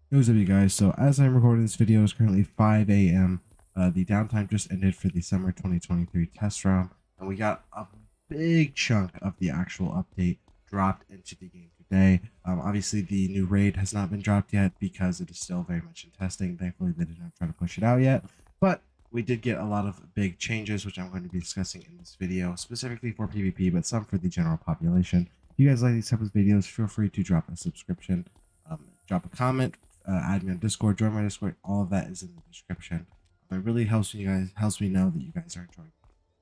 What's up, you guys? So as I'm recording this video, it's currently 5 a.m. The downtime just ended for the summer 2023 test round, and we got a big chunk of the actual update dropped into the game today. Obviously, the new raid has not been dropped yet because it is still very much in testing. Thankfully, they did not try to push it out yet, but we did get a lot of big changes, which I'm going to be discussing in this video, specifically for PvP, but some for the general population. If you guys like these type of videos, feel free to drop a subscription, drop a comment, add me on Discord, join my Discord. All of that is in the description. It really helps me know that you guys are enjoying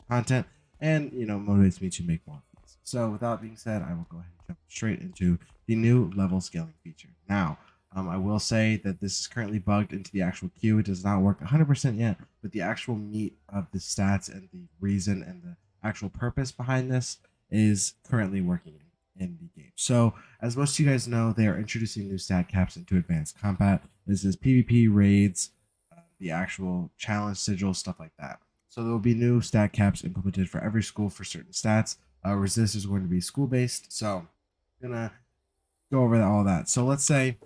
content, and motivates me to make more of these. So with that being said, I will go ahead and jump straight into the new level scaling feature. Now, I will say that this is currently bugged into the actual queue. It does not work 100% yet, but the actual meat of the stats and the reason and the actual purpose behind this is currently working in the game. So, as most of you guys know, they are introducing new stat caps into advanced combat. This is PvP raids, the actual challenge sigil, stuff like that. So there will be new stat caps implemented for every school for certain stats. Resist is going to be school based. So I'm gonna go over all that. So let's say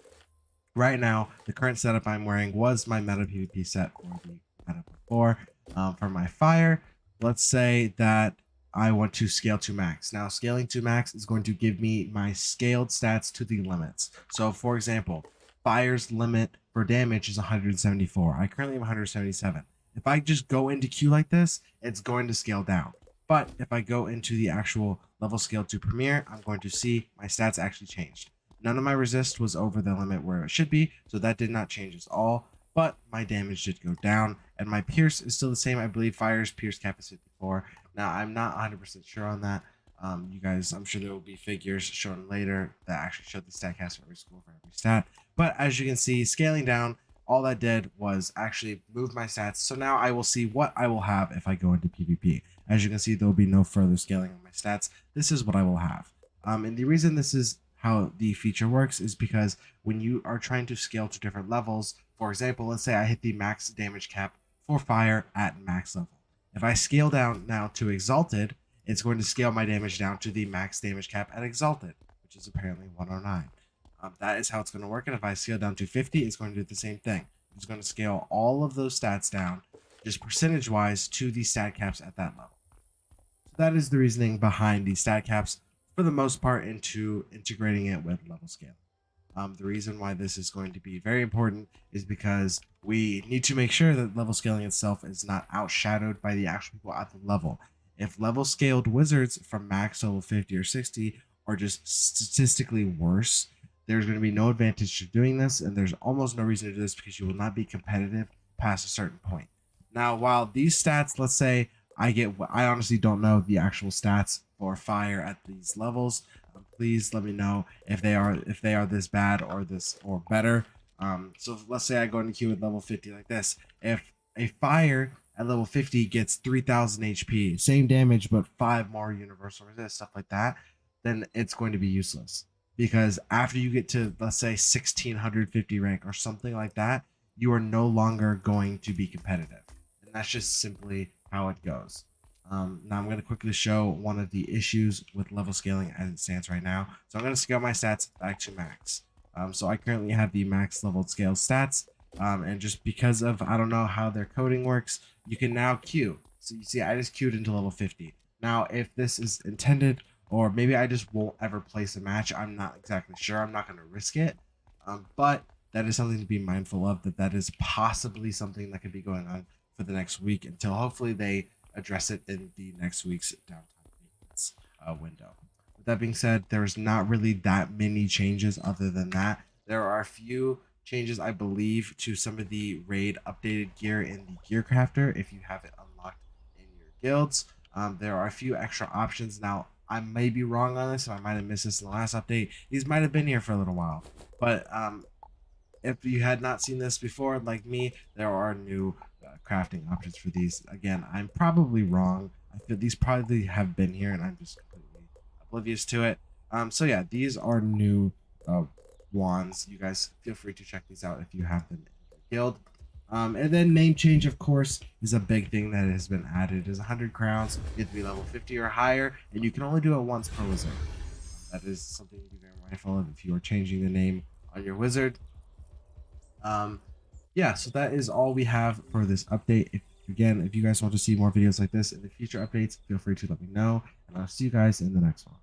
right now the current setup I'm wearing was my meta PvP set or the meta before. For my fire, let's say that I want to scale to max. Now, scaling to max is going to give me my scaled stats to the limits. So, for example, fire's limit for damage is 174. I currently have 177. If I just go into Q like this, it's going to scale down. But if I go into the actual level scale to premiere, I'm going to see my stats actually changed. None of my resist was over the limit where it should be, so that did not change at all. But my damage did go down, and my pierce is still the same. I believe fire's pierce cap is 54. Now, I'm not 100% sure on that. You guys, I'm sure there will be figures shown later that actually show the stat cast for every school for every stat. But as you can see, scaling down, all that did was actually move my stats. So now I will see what I will have if I go into PvP. As you can see, there will be no further scaling on my stats. This is what I will have. And the reason this is how the feature works is because when you are trying to scale to different levels, for example, let's say I hit the max damage cap for fire at max level. If I scale down now to Exalted, it's going to scale my damage down to the max damage cap at Exalted, which is apparently 109. That is how it's going to work. And if I scale down to 50, it's going to do the same thing. It's going to scale all of those stats down, just percentage-wise, to the stat caps at that level. So that is the reasoning behind the stat caps, for the most part, into integrating it with level scale. The reason why this is going to be very important is because we need to make sure that level scaling itself is not outshadowed by the actual people at the level. If level scaled wizards from max level 50 or 60 are just statistically worse, there's going to be no advantage to doing this, and there's almost no reason to do this because you will not be competitive past a certain point. Now, while these stats, let's say I honestly don't know the actual stats for fire at these levels. Please let me know if they are this bad or this or better. So let's say I go into queue with level 50 like this. If a fire at level 50 gets 3000 HP, same damage but 5 more universal resist, stuff like that, then it's going to be useless. Because after you get to, let's say, 1650 rank or something like that, you are no longer going to be competitive. And that's just simply how it goes. Now I'm going to quickly show one of the issues with level scaling as it stands right now. So I'm going to scale my stats back to max. So I currently have the max level scale stats. And just because of, I don't know how their coding works, you can now queue. So you see, I just queued into level 50. Now, if this is intended, or maybe I just won't ever place a match, I'm not exactly sure. I'm not going to risk it. But that is something to be mindful of, that is possibly something that could be going on for the next week until hopefully they address it in the next week's downtime maintenance window. With that being said, there's not really that many changes other than that. There are a few changes, I believe, to some of the raid updated gear in the gear crafter if you have it unlocked in your guilds. There are a few extra options. Now, I may be wrong on this, so I might have missed this in the last update. These might have been here for a little while, but if you had not seen this before, like me, there are new crafting options for these. Again, I'm probably wrong. I feel these probably have been here, and I'm just completely oblivious to it. So yeah, these are new wands. You guys feel free to check these out if you have them in your guild. And then name change, of course, is a big thing that has been added. It is 100 crowns. You have to be level 50 or higher, and you can only do it once per wizard. That is something to be very mindful of if you are changing the name on your wizard. Yeah, so that is all we have for this update. If you guys want to see more videos like this in the future updates, feel free to let me know, and I'll see you guys in the next one.